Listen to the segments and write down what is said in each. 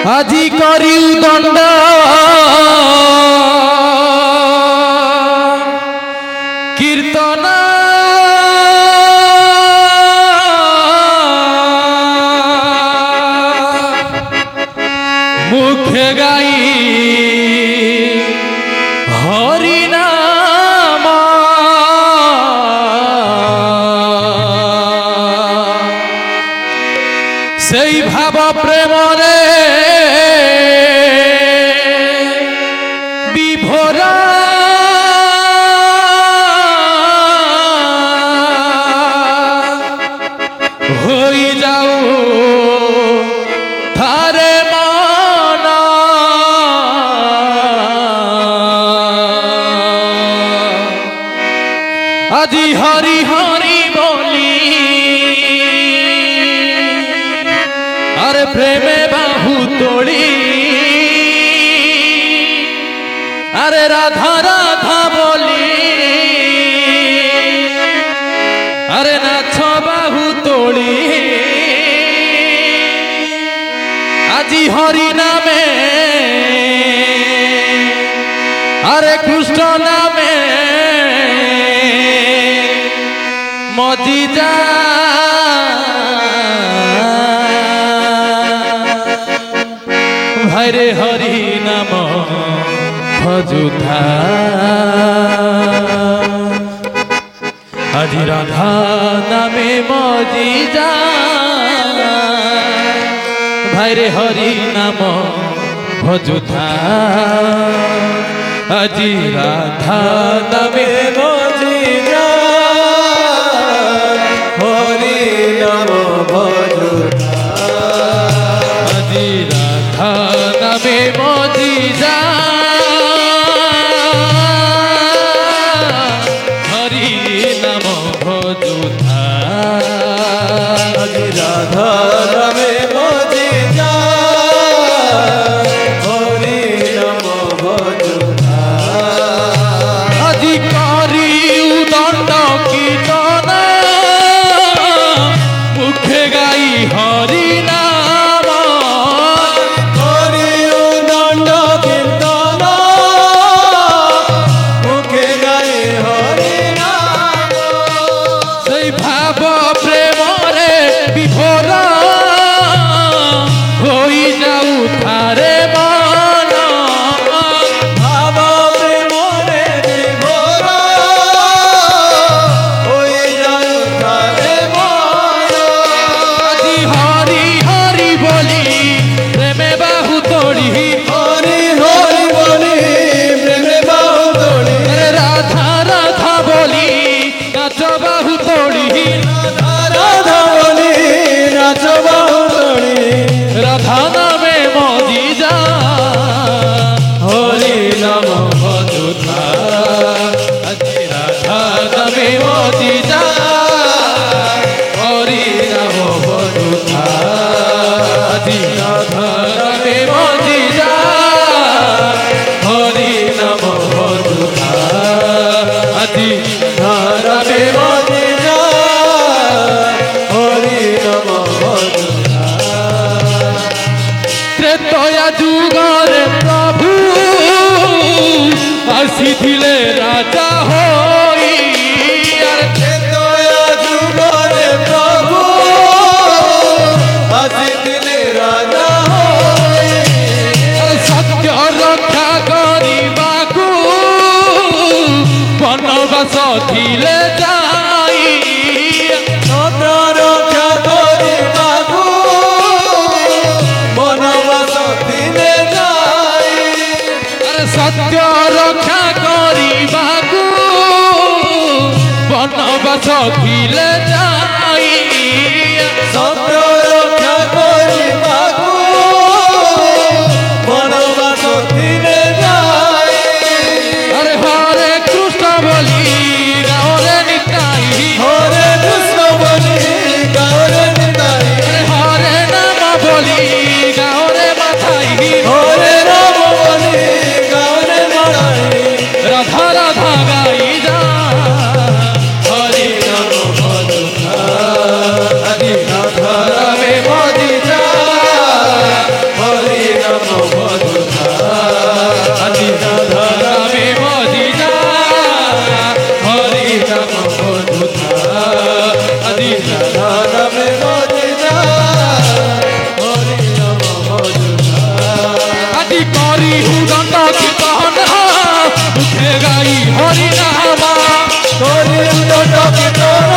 আজি করিউ দণ্ড কীর্তন মুখে গাই হরি নাম সেই ভাব প্রেমরে বিভোরা হই যাও ধারে মন আজি হরি হরি বলি আরে প্রেমে বাহু তোড়ি আরে রাধা রাধা বলি আরে নাছ বাহু তোড়ি আজি হরি নামে আরে কৃষ্ণ নামে মজি যা ভাইরে হরি নাম ভজুথা আজি রাধা নামে মজি যা ভাইরে হরি নাম ভজুথা আজি রাধা নামে মজি যা হরি নাম ভজুথা আজি রাধা নামে মজি যা হরি নাম ভজুথা আজি রাধা নামে মজি যা হরি নাম ভজুথা আজি করি দণ্ড কীর্তন মুখে গাই হরি নাম করি দণ্ড কীর্তন মুখে গাই হরি নাম সেই ভাব প্রেমরে বিভোরা হই যাও ধারে মন ভাব প্রেমরে বিভোরা হই যাও ধারে মন আজি হরি হরি বলি প্রেমে বাহু তোড়ি হরি হরি বলি প্রেমে বাহু তোড়ি রাধা রাধা বলি নাচ বাহু তোড়ি রাধা বলি নাচ বাহু তোড়ি রাধা নামে মজি যা হরি নাম ভজুথা আজি রাধা নামে মজি যা হরি নাম ভজুথা আজি রাধা নামে মজি যা হরি নাম ভজুথা আজি রাধা নামে মজি যা হরি নাম ভজুথা ত্রেতয়া যুগরে প্রভু আসিছিলে রাজা হই আর ত্রেতয়া যুগরে প্রভু আসিছিলে রাজা হই সত্য রক্ষা করিবাকু বনবাস ছিলে যাই সত্য রক্ষা করিবাকু বনবাস ছিলে যাই আরে সত্য রক্ষা করিবাকু বনবাস ছিলে যাই সত্য রক্ষা করিবাকু বনবাস ছিলে যাই আরে হরে কৃষ্ণ বলি গাওরে নিতাই হরে কৃষ্ণ বলি গাওরে নিতাই হরে নাম বলি গাওরে মাথাই হরে নাম বলি গাওরে মাথাই রাধা রাধা গাই যা হরি নাম ভজ হরি নাম হরি উদণ্ড কীর্তন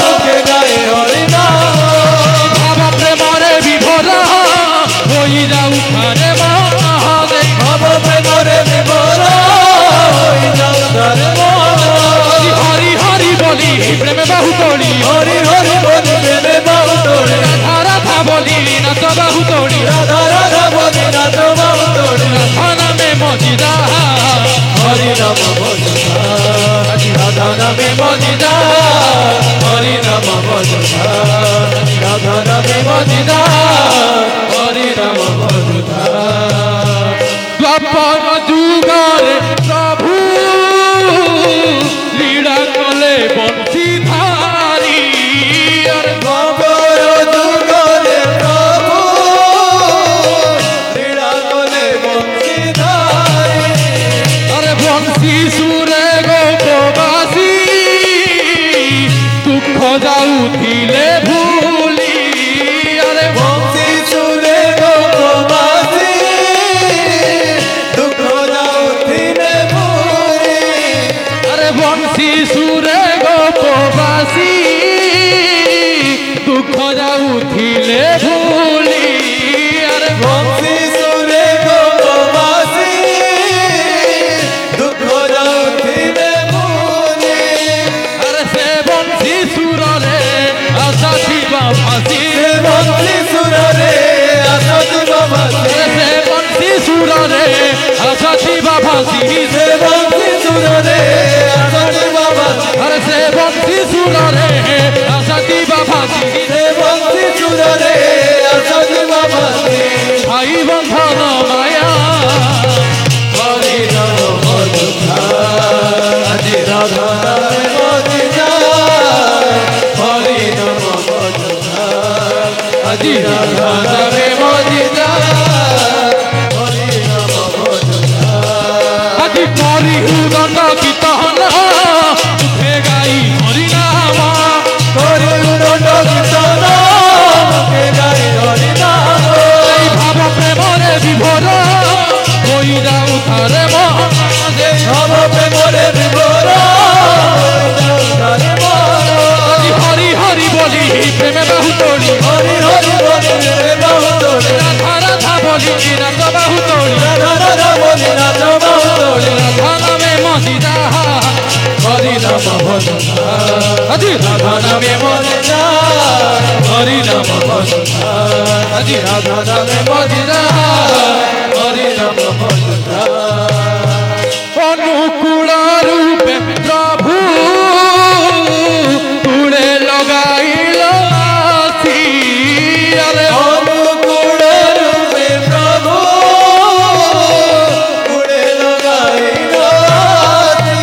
মুখে গায়ে হরি নাম ভাব প্রেমরে বিভোর হই যাও তারে মহাদেব ভাব প্রেমরে বিভোর হই যাও তারে মহাদেব হরি হরি বলি প্রেমে বাহু তোড়ি হরি হরি বলি প্রেমে বাহু তোড়ে রাধা রাধা বলি নাচ বাহু তোড়ি রাধা রাধা বলি নাচ বাহু তোড়ে রাধা নামে মজিদা হরি নাম ভজনা রাধা নামে মজিদা হরি নাম ভজনা রাধা নামে মজিদা হরি নাম ভজনা দ্বাপর যুগরে প্রভু লীলা কলে বংশীধারী দ্বাপর যুগরে প্রভু লীলা কলে বংশীধারী আরে বংশী সুরে গোপবাসী দুঃখ যাউଥିଲେ ভুলি আরে বংশী সুরে গোপবাসী দুঃখ যাউଥିଲେ ভুলি আরে বংশী সুরে গোপবাসী দুঃখ যাউଥିଲେ ভুলি আরে বংশী সুরে গোপবাসী দুঃখ যাউଥିଲେ ভুলি আরে সে বংশী সুরে আশা শিবা ভাসি সে বংশী সুরে আসতি বাবাসী সে বংশী সুরে আশা শিবা ভাসি সে বংশী সুরে আসতি বাবাসী আরে সে বংশী সুরে আশা শিবা ভাসি সে বংশী সুরে আসতি বাবাসী ভাই বন্ধন মায়া হরি নাম ভজনা আজি রাধা নামে মজিদা হরি নাম ভজনা আজি রাধা নামে মজিদা হরি নাম ভজনা আজি করি উদণ্ড কীর্তন মুখে গাই হরি নাম হরি উদণ্ড কীর্তন মুখে গাই হরি নাম এই ভাব প্রেমরে বিভোর হই যাও তারে মহাদেব ভাব প্রেমরে বিভোর তারে মন আজি হরি হরি বলি প্রেমে বাহু তোড়ি হরি হরি বলি বাহু তোড়ে রাধা রাধা বলি নাচ বাহু তোড়ি রাধা রাধা বলি নাচ বাহু তোড়ে রাধা নামে মজিদা হরি নাম ভজনা আজি রাধা নামে মজিদা হরি নাম ভজনা আজি রাধা নামে মজিদা হরি নাম ভজনা অনুকূল রূপে প্রভু তুড়ে লগাইল আসি আরে অনুকূল রূপে প্রভু কুড়ে লগাইল আসি।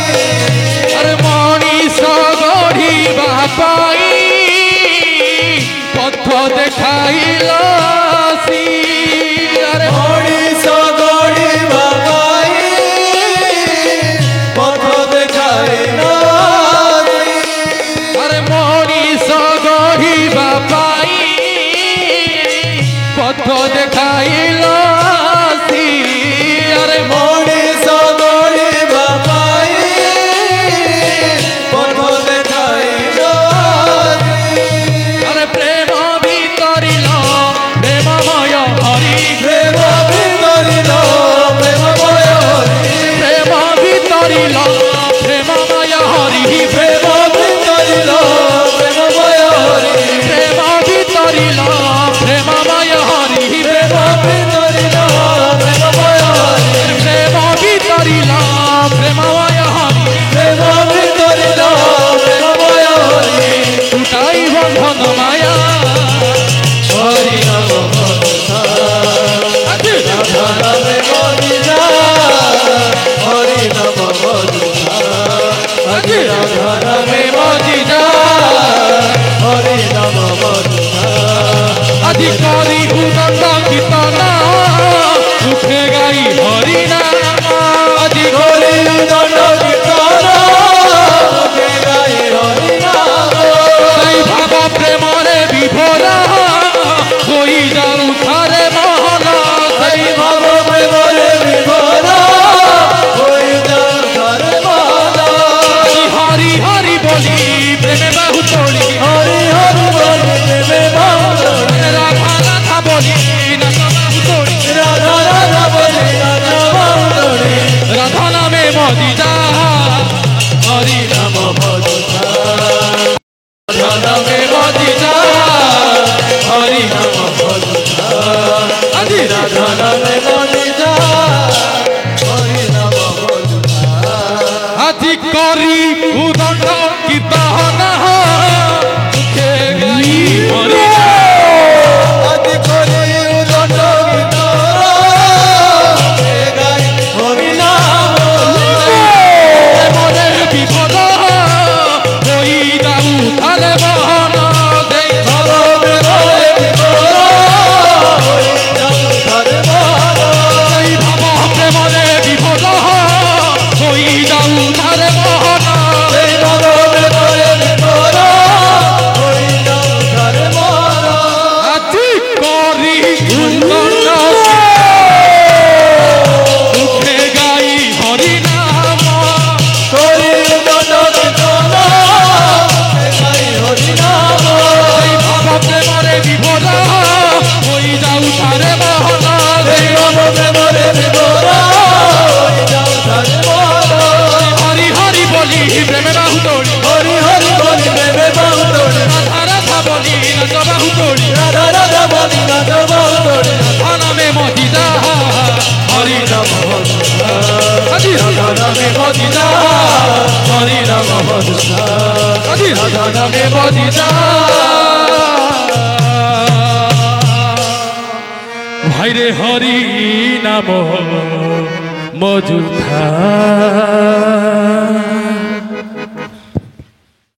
আরে মনীষ গঢ়িবা পাই পথ দেখাইল আসি আরে মଣିষ গঢ়িବା ପାଇଁ ପଥ ଦେଖାଇଲ ଆସି। আরে মনীষ গঢ়িবা পাই পথ দেখাইল আসি আরে ମଣିଷ ଗଢ଼ିବା ପାଇଁ ପଥ ଦେଖାଇଲ ଆସି। আরে প্রেম ভিতরিল প্রেমময় হরি ପ୍ରେମ ଭିତରିଲ ପ୍ରେମମୟ ହରି। প্রেম ভিতরিল প্রেমময় হরি ପ୍ରେମ ଭିତରିଲ ପ୍ରେମମୟ ହରି। প্রেম ভিতরিল প্রেমময় হরি ପ୍ରେମ ଭିତରିଲ ପ୍ରେମମୟ ହରି। প্রেম ভিতরিল প্রেমময় হরি প্রেম ভিতরিল প্রেমমୟ হরি। টুটাই বন্ধন মায়া হরি নাম ভজনা আজি রাধা নামে মজিদা হরি নাম ভজনা আজি রাধা নামে মজিদা হরি নাম ভজনা আজি করি উদণ্ড কীর্তন মুখে গাই হরি নাম আজি হরি উদণ্ড কীর্তন মুখে গাই হরি নাম সেই ভাব প্রেমরে বিভোর হই যাও তারে মহল সেই ভাব প্রেমরে বিভোর হই যাও তারে করি উদণ্ড কীর্তন মুখে গাই হরি আদি করি উদণ্ড গাই হরি নাম মনে বিপদ ওই দাউ তালে বহন দেই এই ভাব প্রেমরে বিপদ ওই দাউ তালে বহন আতি করি উদণ্ড মুখে গাই হরি নাম এই ভাব প্রেমরে বিপদ ওই দাউ তালে বহন হরি হরি বলি প্রেমে বাহু তোড়ি হরি হরি বলি প্রেমে বাহু তোড়ে রাধা রাধা বলি নাচ বাহু তোড়ি রাধা রাধা বলি নাচ বাহু তোড়ে রাধা নামে মজিদা হরি নাম আজি রাধা নামে মজিদা হরি নাম মধুসা আজি রাধা নামে মজিদা ভাইরে হরি নাম মজুথা